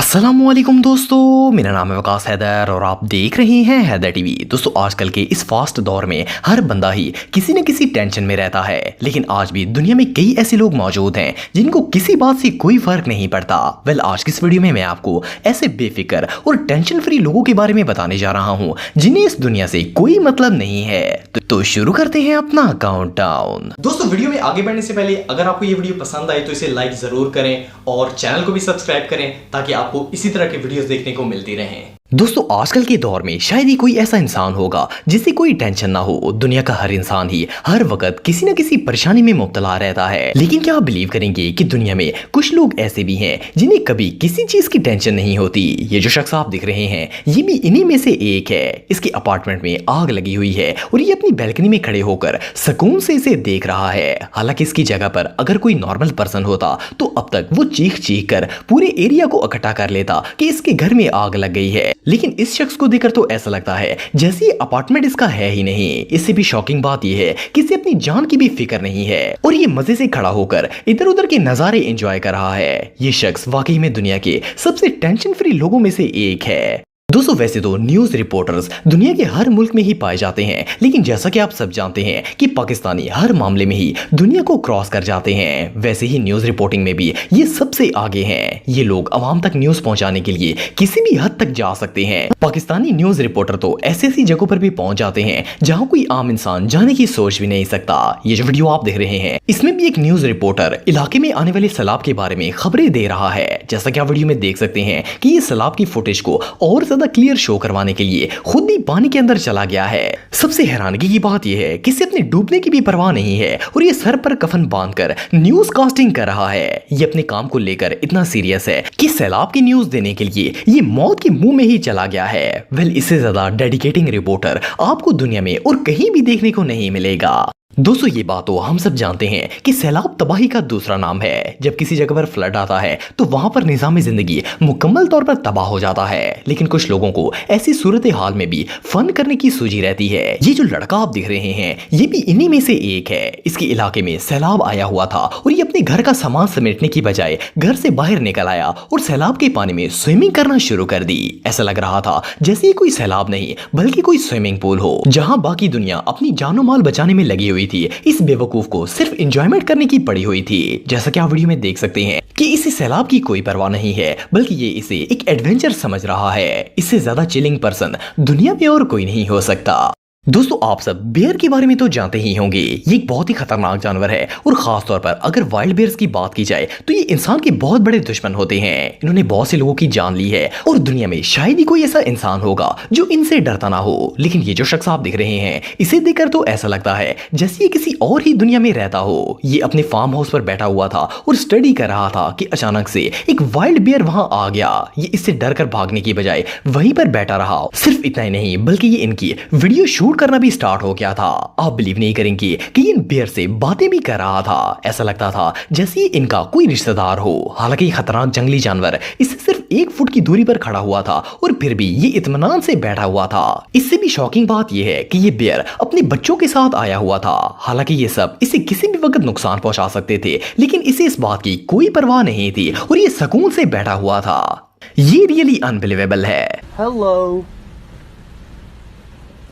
अस्सलामुअलैकुम दोस्तों, मेरा नाम है वकास हैदर और आप देख रहे हैं हैदर टीवी। दोस्तों, आजकल के इस फास्ट दौर में हर बंदा ही किसी न किसी टेंशन में रहता है, लेकिन आज भी दुनिया में कई ऐसे लोग मौजूद हैं जिनको किसी बात से कोई फर्क नहीं पड़ता। आज की इस वीडियो में मैं आपको ऐसे बेफिक्र और टेंशन फ्री लोगों के बारे में बताने जा रहा हूँ जिन्हें इस दुनिया से कोई मतलब नहीं है। तो शुरू करते हैं अपना काउंटडाउन। दोस्तों, वीडियो में आगे बढ़ने से पहले अगर आपको ये वीडियो पसंद आई तो इसे लाइक जरूर करें और चैनल को भी सब्सक्राइब करें ताकि आपको इसी तरह के वीडियोस देखने को मिलती रहें। दोस्तों, आजकल के दौर में शायद ही कोई ऐसा इंसान होगा जिसे कोई टेंशन ना हो। दुनिया का हर इंसान ही हर वक्त किसी न किसी परेशानी में मुब्तला रहता है, लेकिन क्या आप बिलीव करेंगे कि दुनिया में कुछ लोग ऐसे भी हैं जिन्हें कभी किसी चीज की टेंशन नहीं होती। ये जो शख्स आप दिख रहे हैं ये भी इन्हीं में से एक है। इसके अपार्टमेंट में आग लगी हुई है और ये अपनी बैल्कनी में खड़े होकर सुकून से इसे देख रहा है। हालांकि इसकी जगह पर अगर कोई नॉर्मल पर्सन होता तो अब तक वो चीख चीख कर पूरे एरिया को इकट्ठा कर लेता कि इसके घर में आग लग गई है, लेकिन इस शख्स को देखकर तो ऐसा लगता है जैसे ये अपार्टमेंट इसका है ही नहीं। इससे भी शॉकिंग बात यह है कि इसे अपनी जान की भी फिक्र नहीं है और ये मजे से खड़ा होकर इधर उधर के नजारे एंजॉय कर रहा है। ये शख्स वाकई में दुनिया के सबसे टेंशन फ्री लोगों में से एक है। दोस्तों, वैसे तो न्यूज रिपोर्टर्स दुनिया के हर मुल्क में ही पाए जाते हैं, लेकिन जैसा कि आप सब जानते हैं कि पाकिस्तानी हर मामले में ही दुनिया को क्रॉस कर जाते हैं, वैसे ही न्यूज रिपोर्टिंग में भी ये सबसे आगे हैं। ये लोग आवाम तक न्यूज पहुंचाने के लिए किसी भी हद तक जा सकते हैं। पाकिस्तानी न्यूज रिपोर्टर तो ऐसी ऐसी जगहों पर भी पहुंच जाते हैं जहां कोई आम इंसान जाने की सोच भी नहीं सकता। ये जो वीडियो आप देख रहे हैं इसमें भी एक न्यूज रिपोर्टर इलाके में आने वाले सैलाब के बारे में खबरें दे रहा है। जैसा कि आप वीडियो में देख सकते हैं कि ये सैलाब की फुटेज को और क्लियर शो करवाने के लिए खुद भी पानी के अंदर चला गया है। सबसे हैरानगी की बात यह है कि इसे अपने डूबने की भी परवाह नहीं है और ये सर पर कफन बांधकर न्यूज कास्टिंग कर रहा है। ये अपने काम को लेकर इतना सीरियस है कि सैलाब की न्यूज देने के लिए ये मौत के मुंह में ही चला गया है। इससे ज्यादा डेडिकेटिंग रिपोर्टर आपको दुनिया में और कहीं भी देखने को नहीं मिलेगा। दोस्तों, ये बात तो हम सब जानते हैं कि सैलाब तबाही का दूसरा नाम है। जब किसी जगह पर फ्लड आता है तो वहां पर निजाम जिंदगी मुकम्मल तौर पर तबाह हो जाता है, लेकिन कुछ लोगों को ऐसी सूरत हाल में भी फन करने की सूझी रहती है। ये जो लड़का आप दिख रहे हैं ये भी इन्हीं में से एक है। इसके इलाके में सैलाब आया हुआ था और ये अपने घर का सामान समेटने की बजाय घर से बाहर निकल आया और सैलाब के पानी में स्विमिंग करना शुरू कर दी। ऐसा लग रहा था जैसे ये कोई सैलाब नहीं बल्कि कोई स्विमिंग पूल हो जहां बाकी दुनिया अपनी जानो माल बचाने में लगी हुई थी। इस बेवकूफ को सिर्फ एंजॉयमेंट करने की पड़ी हुई थी। जैसा कि आप वीडियो में देख सकते हैं कि इसे सैलाब की कोई परवाह नहीं है, बल्कि ये इसे एक एडवेंचर समझ रहा है। इससे ज्यादा चिलिंग पर्सन दुनिया में और कोई नहीं हो सकता। दोस्तों, आप सब बेयर के बारे में तो जानते ही होंगे। ये एक बहुत ही खतरनाक जानवर है और खास तौर पर अगर वाइल्ड बेयर्स की बात की जाए तो ये इंसान के बहुत बड़े दुश्मन होते हैं। इन्होंने बहुत से लोगों की जान ली है और दुनिया में शायद ही कोई ऐसा इंसान होगा जो इनसे डरता ना हो। लेकिन ये जो शख्स आप दिख रहे हैं इसे देखकर तो ऐसा लगता है जैसे ये किसी और ही दुनिया में रहता हो। ये अपने फार्म हाउस पर बैठा हुआ था और स्टडी कर रहा था कि अचानक से एक वाइल्ड बेयर वहां आ गया। ये इससे डर कर भागने की बजाय वहीं पर बैठा रहा। सिर्फ इतना ही नहीं बल्कि ये इनकी वीडियो शूट करना भी स्टार्ट हो गया था। आप बिलीव नहीं करेंगे कि इन बेयर से बातें भी कर रहा था। ऐसा लगता था जैसे इनका कोई रिश्तेदार हो। हालांकि खतरनाक जंगली जानवर इससे सिर्फ 1 फुट की दूरी पर खड़ा हुआ था और फिर भी ये इत्मीनान से बैठा हुआ था। इससे भी शॉकिंग बात यह है कि ये बेयर अपने बच्चों के साथ आया हुआ था। हालांकि ये सब इसे किसी भी वक्त नुकसान पहुंचा सकते थे, लेकिन इसे इस बात की कोई परवाह नहीं थी और ये सुकून से बैठा हुआ था। ये रियली अनबिलीवेबल है। Hello.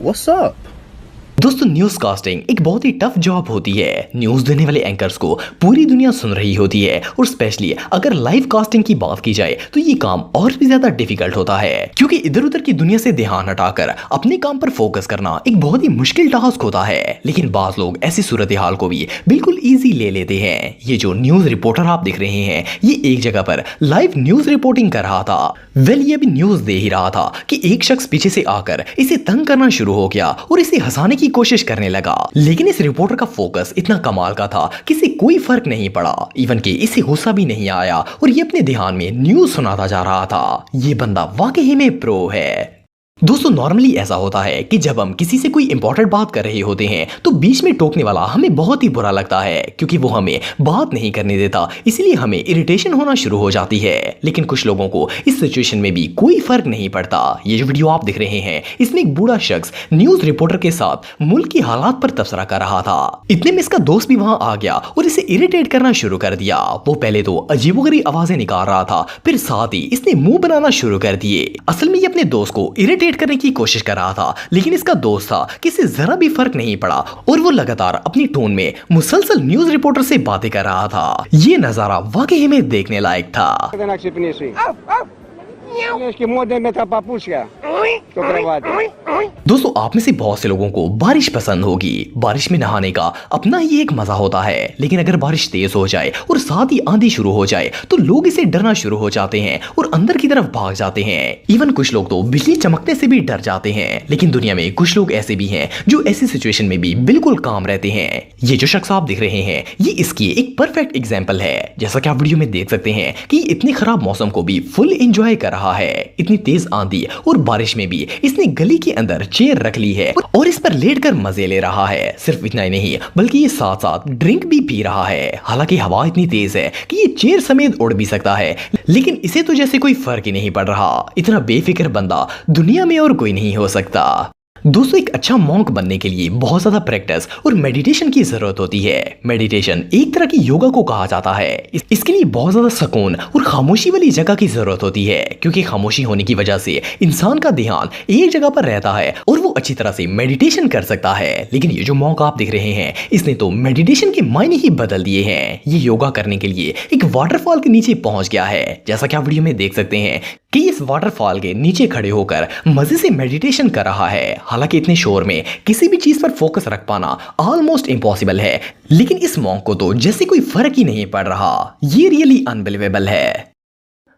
What's up? दोस्तों, न्यूज कास्टिंग एक बहुत ही टफ जॉब होती है। न्यूज देने वाले एंकर्स को पूरी दुनिया सुन रही होती है और स्पेशली अगर लाइव कास्टिंग की बात की जाए तो ये काम और भी ज्यादा डिफिकल्ट होता है, क्योंकि इधर उधर की दुनिया से ध्यान हटाकर अपने काम पर फोकस करना एक बहुत ही मुश्किल टास्क होता है। लेकिन बाज लोग ऐसी सूरत हाल को भी बिल्कुल ईजी ले लेते हैं। ये जो न्यूज रिपोर्टर आप दिख रहे हैं ये एक जगह पर लाइव न्यूज रिपोर्टिंग कर रहा था। ये भी न्यूज दे ही रहा था कि एक शख्स पीछे से आकर इसे तंग करना शुरू हो गया और इसे हंसाने की कोशिश करने लगा। लेकिन इस रिपोर्टर का फोकस इतना कमाल का था कि इसे कोई फर्क नहीं पड़ा, इवन कि इसे गुस्सा भी नहीं आया और ये अपने ध्यान में न्यूज सुनाता जा रहा था। ये बंदा वाकई में प्रो है। दोस्तों नॉर्मली ऐसा होता है कि जब हम किसी से कोई इंपॉर्टेंट बात कर रहे होते हैं तो बीच में टोकने वाला हमें बहुत ही बुरा लगता है क्योंकि वो हमें बात नहीं करने देता, इसलिए हमें इरिटेशन होना शुरू हो जाती है। लेकिन कुछ लोगों को इस सिचुएशन में भी कोई फर्क नहीं पड़ता। ये जो वीडियो आप देख रहे हैं इसमें एक बूढ़ा शख्स न्यूज रिपोर्टर के साथ मुल्क की हालात पर तबसरा कर रहा था। इतने में इसका दोस्त भी वहां आ गया और इसे इरिटेट करना शुरू कर दिया। वो पहले तो अजीबोगरीब आवाजें निकाल रहा था, फिर साथ ही इसने मुंह बनाना शुरू कर दिए। असल में ये अपने दोस्त को इरिटेट करने की कोशिश कर रहा था, लेकिन इसका दोस्त था कि इसे जरा भी फर्क नहीं पड़ा और वो लगातार अपनी टोन में मुसलसल न्यूज रिपोर्टर से बातें कर रहा था। ये नजारा वाकई में देखने लायक था। दोस्तों आप में से बहुत से लोगों को बारिश पसंद होगी। बारिश में नहाने का अपना ही एक मजा होता है, लेकिन अगर बारिश तेज हो जाए और साथ ही आंधी शुरू हो जाए तो लोग इसे डरना शुरू हो जाते हैं और अंदर की तरफ भाग जाते हैं। इवन कुछ लोग तो बिजली चमकने से भी डर जाते हैं। लेकिन दुनिया में कुछ लोग ऐसे भी हैं जो ऐसी सिचुएशन में भी बिल्कुल काम रहते हैं। ये जो शख्स आप देख रहे हैं ये इसकी एक परफेक्ट एग्जाम्पल है। जैसा कि आप वीडियो में देख सकते हैं कि इतने खराब मौसम को भी फुल एंजॉय कर रहा है। इतनी तेज आंधी और बारिश में भी इसने गली के अंदर चेयर रख ली है और इस पर लेटकर मजे ले रहा है। सिर्फ इतना ही नहीं बल्कि ये साथ साथ ड्रिंक भी पी रहा है। हालांकि हवा इतनी तेज है कि ये चेयर समेत उड़ भी सकता है, लेकिन इसे तो जैसे कोई फर्क ही नहीं पड़ रहा। इतना बेफिक्र बंदा दुनिया में और कोई नहीं हो सकता। दोस्तों एक अच्छा मॉन्क बनने के लिए बहुत ज्यादा प्रैक्टिस और मेडिटेशन की जरूरत होती है। मेडिटेशन एक तरह की योगा को कहा जाता है। इसके लिए बहुत ज्यादा सुकून और खामोशी वाली जगह की जरूरत होती है, क्योंकि खामोशी होने की वजह से इंसान का ध्यान एक जगह पर रहता है और वो अच्छी तरह से मेडिटेशन कर सकता है। लेकिन ये जो मॉन्क आप देख रहे हैं इसने तो मेडिटेशन के मायने ही बदल दिए हैं। ये योगा करने के लिए एक वाटरफॉल के नीचे पहुंच गया है। जैसा कि आप वीडियो में देख सकते हैं कि इस वाटरफॉल के नीचे खड़े होकर मजे से मेडिटेशन कर रहा है। हालांकि इतने शोर में किसी भी चीज पर फोकस रख पाना ऑलमोस्ट इम्पॉसिबल है, लेकिन इस मॉन्क को तो जैसे कोई फर्क ही नहीं पड़ रहा। ये रियली अनबिलीवेबल है।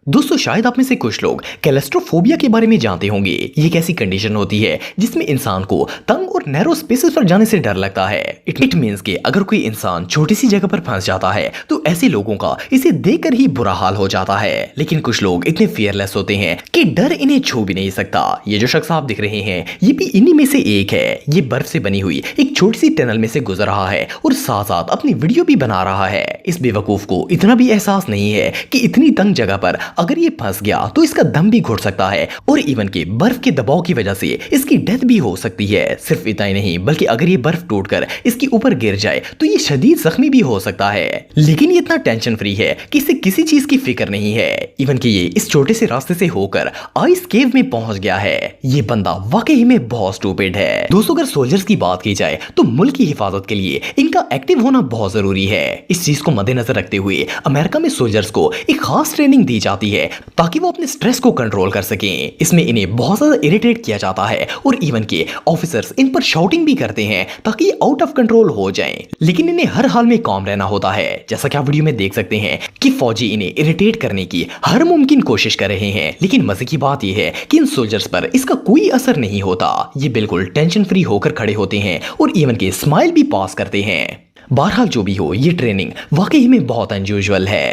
दोस्तों शायद आप में से कुछ लोग क्लैस्ट्रोफोबिया के बारे में जानते होंगे। ये एक ऐसी कंडीशन होती है जिसमें इंसान को तंग और नैरो स्पेसेस पर जाने से डर लगता है। इट मींस कि अगर कोई इंसान छोटी सी जगह पर फंस जाता है तो ऐसे लोगों का इसे देखकर ही बुरा हाल हो जाता है। लेकिन कुछ लोग इतने फियरलेस होते हैं कि डर इन्हें छू भी नहीं सकता। ये जो शख्स आप दिख रहे हैं ये भी इन्हीं में से एक है। ये बर्फ से बनी हुई एक छोटी सी टनल में से गुजर रहा है और साथ साथ अपनी वीडियो भी बना रहा है। इस बेवकूफ को इतना भी एहसास नहीं है कि इतनी तंग जगह पर अगर ये फंस गया तो इसका दम भी घुट सकता है और इवन के बर्फ के दबाव की वजह से इसकी डेथ भी हो सकती है। सिर्फ इतना ही नहीं बल्कि अगर ये बर्फ टूटकर इसके ऊपर गिर जाए तो ये शदीद जख्मी भी हो सकता है। लेकिन ये इतना टेंशन फ्री है कि इसे किसी चीज की फिक्र नहीं है। इवन कि ये इस छोटे से रास्ते से होकर आइस केव में पहुंच गया है। ये बंदा वाकई में बहुत स्टूपिड है। दोस्तों अगर सोल्जर्स की बात की जाए तो मुल्क की हिफाजत के लिए इनका एक्टिव होना बहुत जरूरी है। इस चीज को मद्देनजर रखते हुए अमेरिका में सोल्जर्स को एक खास ट्रेनिंग दी जाती है ताकि वो अपने स्ट्रेस को कंट्रोल कर सकें। इसमें इन्हें बहुत ज्यादा इरिटेट किया जाता है और इवन के ऑफिसर्स इन पर शाउटिंग भी करते हैं ताकि ये आउट ऑफ कंट्रोल हो जाएं। लेकिन इन्हें हर हाल में काम रहना होता है। जैसा कि आप वीडियो में देख सकते हैं कि फौजी इन्हें इरिटेट करने की हर मुमकिन कोशिश कर रहे हैं। लेकिन मजे की बात यह है कि इन सोल्जर्स पर इसका कोई असर नहीं होता। ये बिल्कुल टेंशन फ्री होकर खड़े होते हैं और इवन के स्माइल भी पास करते हैं। बहरहाल जो भी हो ये ट्रेनिंग वाकई में बहुत अनयूजुअल है।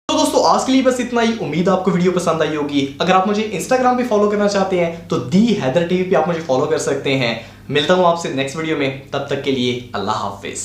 तो दोस्तों आज के लिए बस इतना ही। उम्मीद आपको वीडियो पसंद आई होगी। अगर आप मुझे इंस्टाग्राम पे फॉलो करना चाहते हैं तो दी हैदर टीवी पे आप मुझे फॉलो कर सकते हैं। मिलता हूं आपसे नेक्स्ट वीडियो में, तब तक के लिए अल्लाह हाफिज।